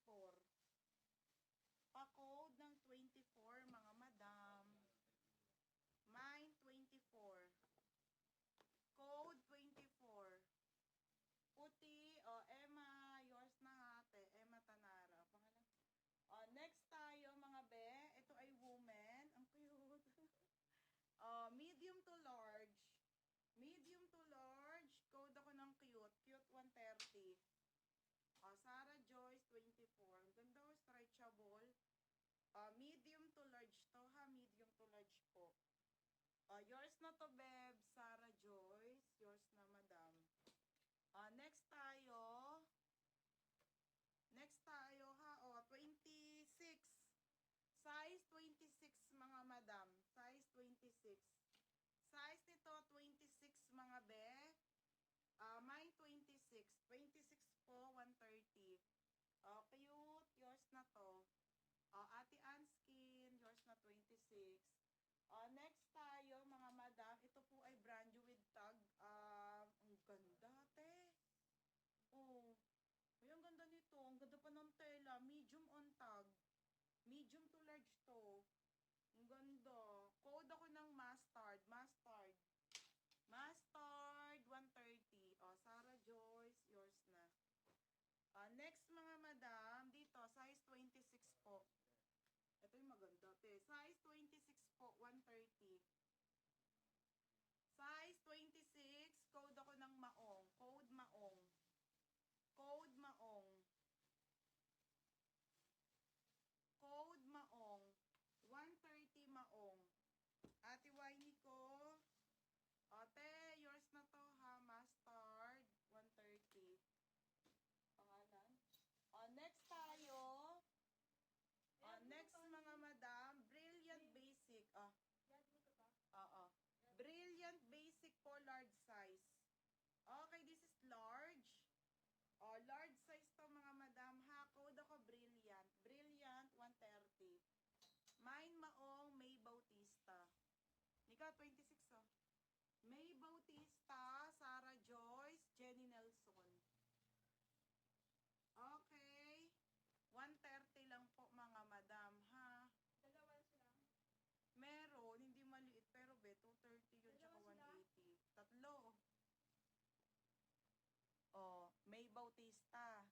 24. Pa-code ng 24, mga madam. Mine 24. Code 24. Puti, Emma, yours na ate. Emma Tanara. Pangalan? Next tayo, mga be. Ito ay woman. Ang cute. Medium to large. Medium to large. Code ako ng cute. Cute 130. Sarah Joyce 24. Ang ganda ko, stretchable. Medium to large to ha. Medium to large po. Yours na to, Beb. Sarah Joyce. Yours na, madam. Next tayo. Next tayo ha. 26. Size 26, mga madam. Size 26. Size nito 26, mga be. Mine 26. 26 po, 130. Cute. Yours na to. Ate Anskin. Yours na 26. Next tayo, mga madam. Ito po ay brand new with tag. Ang ganda, te. Ay, ang ganda nito. Ang ganda pa ng tela. Medium on tag. Medium to large to. Ang ganda. Code ako ng mustard. Mustard. Mustard 130. Sarah Joyce, yours na. Next, mga madam, dito, size 26 po. Ito yung maganda, te. Size 26 po, 130. Size 26, code ako ng maong. Code maong. Code maong. Code maong. 130 maong. Ate Winnie ko. Ate, yours na to ha. Mustard. 130. Pangalan. Next tayo. Next, mga madam. Brilliant basic. Brilliant basic po, large size. Okay, this is large. Large size to, mga madam ha. Code ako brilliant. Brilliant 130. Mine maong May Bautista. Nika 26 May Bautista, Sarah Joyce, Jenny Nelson. Okay. 130 lang po, mga madam ha. Dalawa sila. Meron, hindi maliit, pero 230 yun, tsaka 180. Tatlo. May Bautista,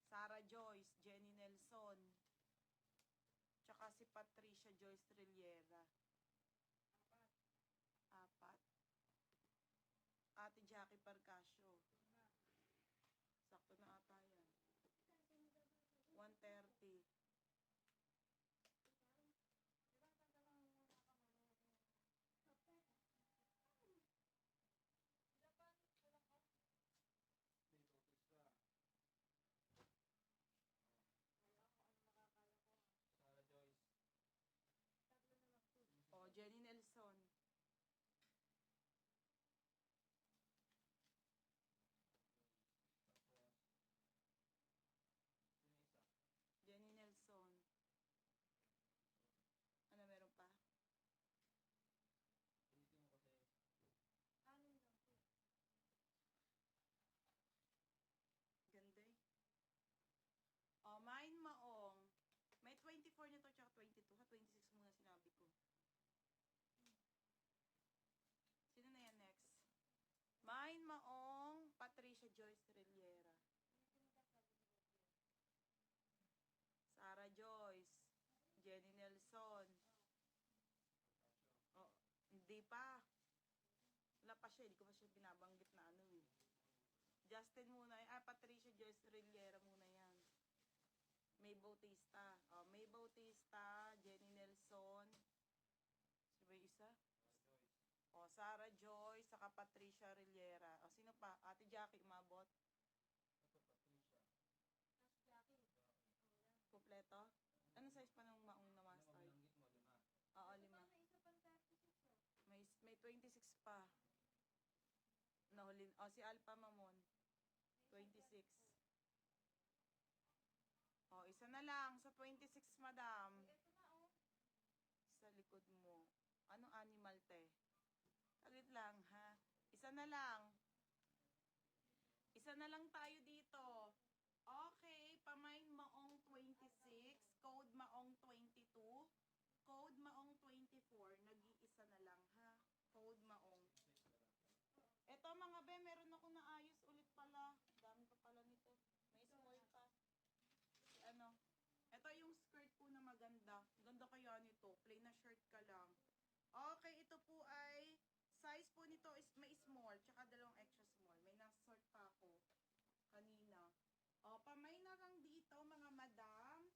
Sarah Joyce, Jenny Nelson, tsaka si Patricia Joyce Trillera. Apat. Ate Jackie Parcasio. Sakto na ata yan. 130. Sarah Joyce. Jenny Nelson. Jenny Nelson. Ano, meron pa? Ulitin mo kasi. Ano lang po? Ganda eh. Mine maong. May 24 nito tsaka 22. 26 muna sinabi ko. Sino na yan next? Mine maong Patricia Joyce Trillera. Sarah Joyce. Jenny Nelson. Hindi pa. Wala pa siya. Hindi ko pa siya binabanggit na ano eh. Justin muna. Patricia Joyce Trillera muna yan. May Bautista. May Bautista, Jenny Nelson. Sino ba yung isa? Sarah Joyce, saka Patricia Rillera. Sino pa? Ate Jackie, umabot. Ito, Patricia. Jackie. Kompleto? Anong size pa ng maong na master? Mabanggit mo, 5. Oo, 5. May 26 pa. Nahulin. Si Alpha Mamon. 26. Isa na lang. Sa 26, madam. Ito na Sa likod mo. Anong animal, te? Saglit lang, ha? Isa na lang. Isa na lang tayo dito. Okay, pamain maong to. Plain na shirt ka lang. Okay, ito po ay, size po nito is may small, tsaka dalawang extra small. May nasa-sort pa ako kanina. O, pamay na lang dito, mga madam.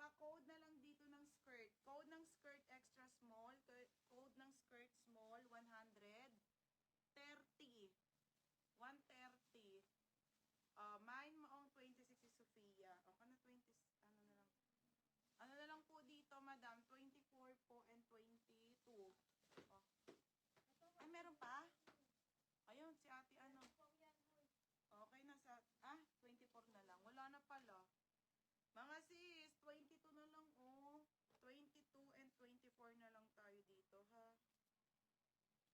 Pa-code na lang dito ng skirt. Code ng skirt extra small. Code ng skirt small, 130. 130. Mine maong 26 si Sofia. O, kana 20, ano na lang. Ano na lang po dito, madam? 24 po and 22. O. Ay, meron pa? Ayun, si ate ano. Okay, nasa, 24 na lang. Wala na pala. Mga sis, 22 na lang, oh. 22 and 24 na lang tayo dito, ha?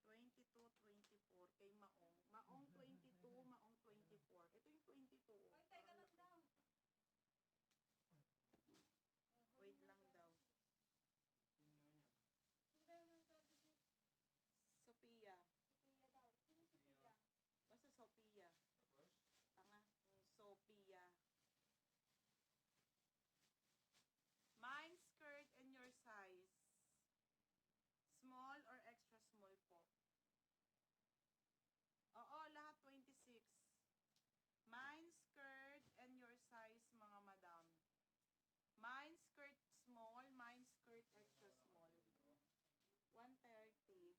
22, 24 kay Maong. Maong 22, Maong 24. Ito yung 22. Oh. Ay, teka lang daw. Wait lang daw. Sino niya? Hindi naman sabi si Sophia. Sophia daw. Sino si Sophia? Basta Sophia. Tapos? Tanga. Sophia. Mine skirt and your size. Small or extra small po? Oo, lahat 26. Mine skirt and your size, mga madam. Mine skirt small, mine skirt extra small. 130.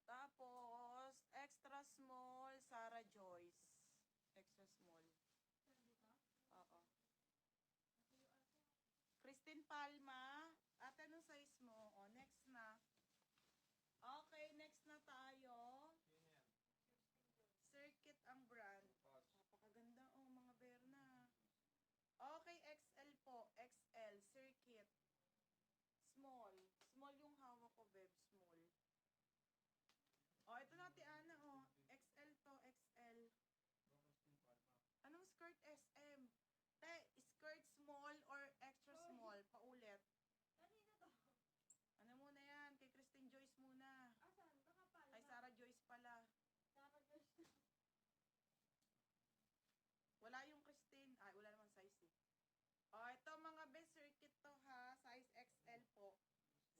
Tapos, extra small, Sarah Joyce. Extra small. Oo. Christine Palma. Ate, anong size mo? O, next na. Okay, next na tayo. Sino yan? Circuit ang brand. Tapos? Napakaganda, oh, mga Berna. Okay, XL po. XL, Circuit. Small. Small yung hawak ko, Beb. Small. Oh, ito na, Ate Ana, oh. XL to, XL. Christine Palma. Anong skirt SM? Te, skirt small or extra small? Paulit. Kanina to. Ano muna yan? Kay Christine Joyce muna. Asan? Kakapal. Ay, Sarah Joyce pala. Sarah Joyce. Wala yung Christine. Ay, wala namang size eh. Oh, ito mga best circuit to ha. Size XL po.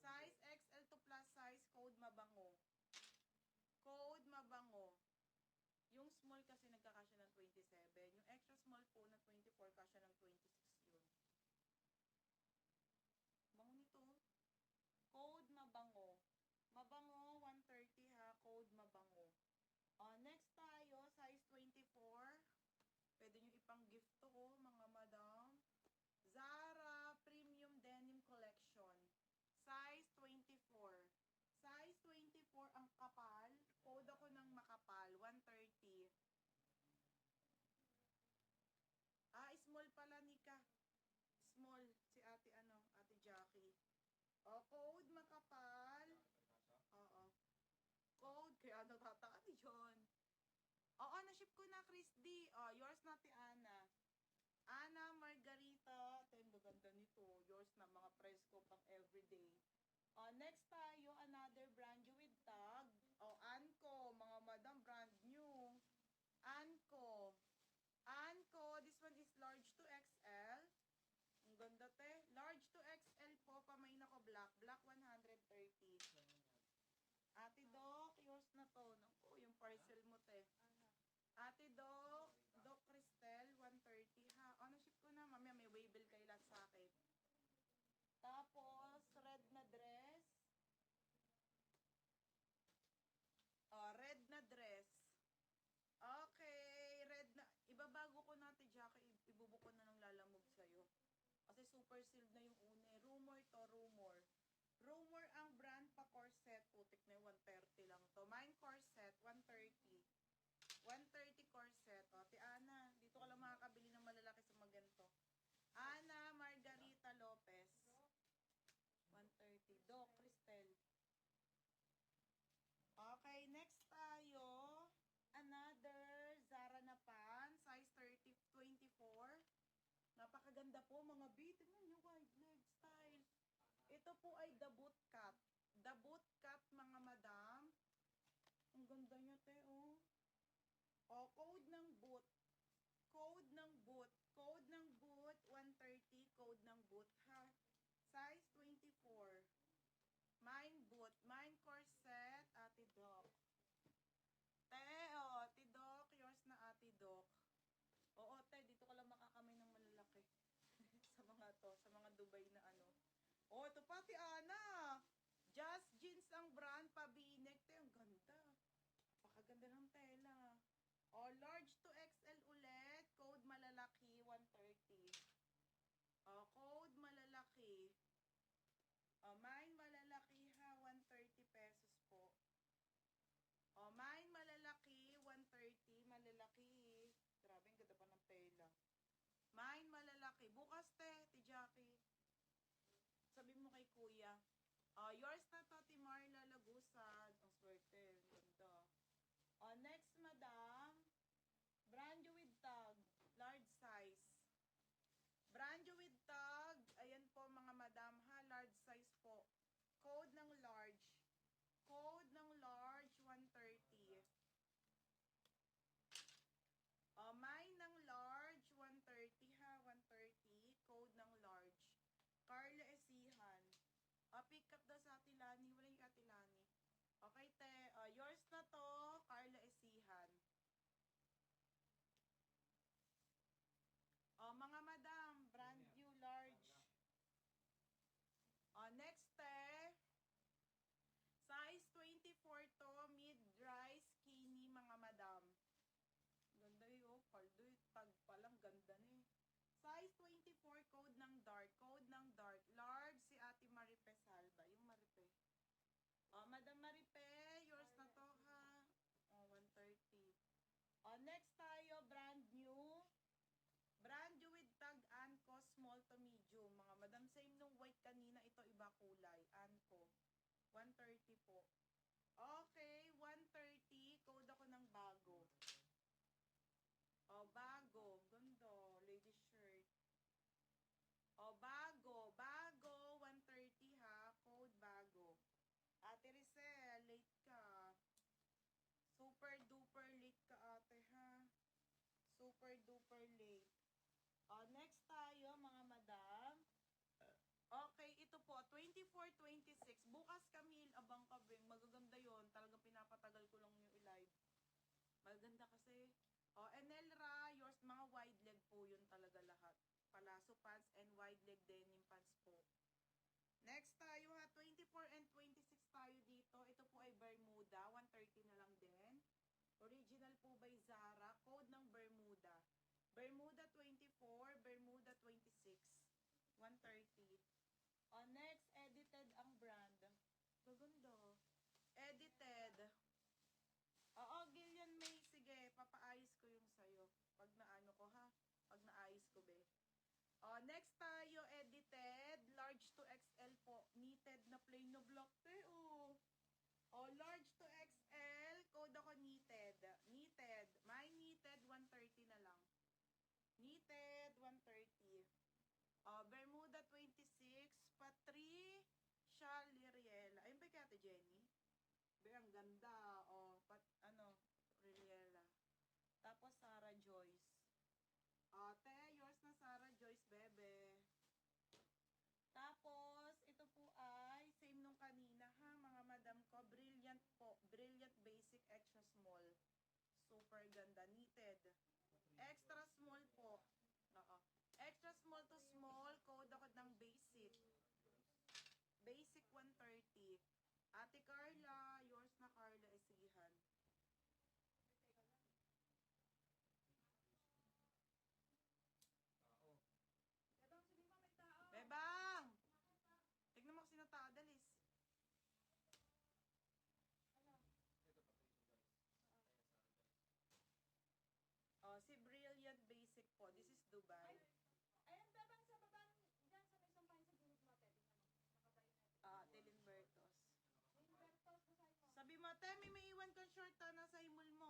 Size XL to plus size. Code mabango. Code mabango. Yung small kasi nagkakasya ng 27. Yung extra small po na 24 kasya ng 26 yun. Bango nito. Code mabango. Mabango 130 ha. Code mabango. Next tayo, size 24. Pwede nyo ipang gift to, mga madam. Zara Premium Denim Collection. Size 24. Size 24 ang kapal. Code ako ng makapal. 130. Small pala, Nika. Small. Si ate ano, ate Jackie. Code makapal. Oo. Code. Kaya natataka ni John. Oo, na-ship ko na, Chris D. Yours na, ti Ana. Ana Margarita. Ito yung gaganda nito. Yours na, mga presko pang everyday. Next tayo, another brand new with tag. Anko. Mga madam, brand new. Anko. Anko. This one is large to XL. Ang ganda, te. Large to XL po. Pamain ako black. Black 130. Ate Doc, yours na to. Naku, yung parcel mo, te. Ate Doc, Doc Cristel, 130 ha. Na-ship ko na. Mamaya may waybill kayo lahat sa akin. Tapos, red na dress. Red na dress. Okay, red na. Ibabago ko natin, Jackie. Ibubuko na ng lalamog sa'yo. Kasi super sealed na yung une. Rumor to, rumor. Rumor ang brand pa corset. Putik na yung 130 lang to. Mine corset, 130. 130 corset. Ti Ana, dito ka lang makakabili ng malalaki sa maganto. Ana Margarita Lopez. 130. Doc Cristel. Okay, next tayo. Another Zara na pan. Size 30, 24. Napakaganda po mga B. Tingnan nyo, wide leg style. Ito po ay the boot cut. The boot cut, mga madam. Ang ganda nyo, te, oh. Code ng boot. Code ng boot. Code ng boot, 130 Size 24. Mine boot. Mine corset. Ate Doc. Ate Doc. Yours na Ate Doc. Oo, dito ka lang makakamay ng malalaki. Sa mga Dubai na ano. Ito pa, Ana. Just Jeans ang brand, pabinek. Ang ganda. Pakaganda ng tela. Large to XL ulit. Code malalaki, 130. Code malalaki. Mine malalaki ha, 130 pesos po. Mine malalaki, 130. Malalaki. Grabe, ang ganda pa ng tela. Mine malalaki. Bukas ti Jackie. Sabi mo kay kuya. Yours na to, Timarla Lagusad. Ang swerte. Ganda. Next, madam. Brand new with tag. Large size. Brand new with tag. Ayan po mga madam ha. Large size po. Code ng large. Code ng large, 130. Mine ng large, 130 ha. 130. Code ng large. Carla Esihan. Pick up daw sa Ate Lani. Wala yung Ate Lani. Okay, yours na to, Carla Esihan. Mga madam, brand new large. Next, size 24 to, mid-dry, skinny, mga madam. Ganda yun, paldo, tag palang, ganda ni. Size 24, code ng dark. Code ng dark. Large, si Ate Maripe Salva. Yung Maripe. Madam Maripe, yours na to ha. 130. Next tayo, brand new. Brand new with tag Anco, small to medium. Mga madam, same nung white kanina. Ito iba kulay. Anco. 130 po. Okay, 130. Code ako ng bago. Bago. Ganda. Lady shirt. Bago. Bago. 130 ha. Code bago. Ate Rizel, late ka. Super duper late ka, ate ha. Super duper late. Next tayo, mga madam. Okay, ito po, 24-26. Bukas, Camille, abang kabing. Magaganda yon. Talagang pinapatagal ko lang yung i-live. Maganda kasi. Enelra, yours, mga wide leg po yun talaga lahat. Palazzo pants and wide leg denim pants po. Next tayo ha, 24 and 26 tayo dito. Ito po ay Bermuda, 130 na lang din. Original po by Zara, code ng Bermuda. Bermuda 24, Bermuda 26, 130. Next, edited ang brand. Gaganda. Edited. Gillian May, sige, papaayos ko yung sayo. Pag naano ko ha, pag naayos ko be. Next tayo, edited, large to XL po, knitted na plain na black large to XL, code ako knitted. Knitted, my knitted, 130 na lang. Knitted, 130. Bermuda 26, Patri, Liriela. Ayun ba kaya ate Jenny? Ang ganda. Liriela. Tapos Sarah Joyce. Yours na Sarah Joyce, bebe. Tapos, ito po ay, same nung kanina ha, mga madam ko. Brilliant po. Brilliant basic extra small. Super ganda. Knitted. Extra small po. Extra small to small. Code ako ng basic. Basic 130. Ate Carla, yours na Carla Esihan. Bebang, sabi mo may tao. Bebang! Tignan mo kung sino tao, dalis. Ano? Si Brilliant Basic po. This is Dubai. Ayan, Bebang, sa baba, dyan sa may sampahin sa gilid mo, Teddy. Nakabayo na ito. Tilimbertos. May Bertos, basahin mo. Sabi mo, Te, may maiwan kang short nasa himul mo.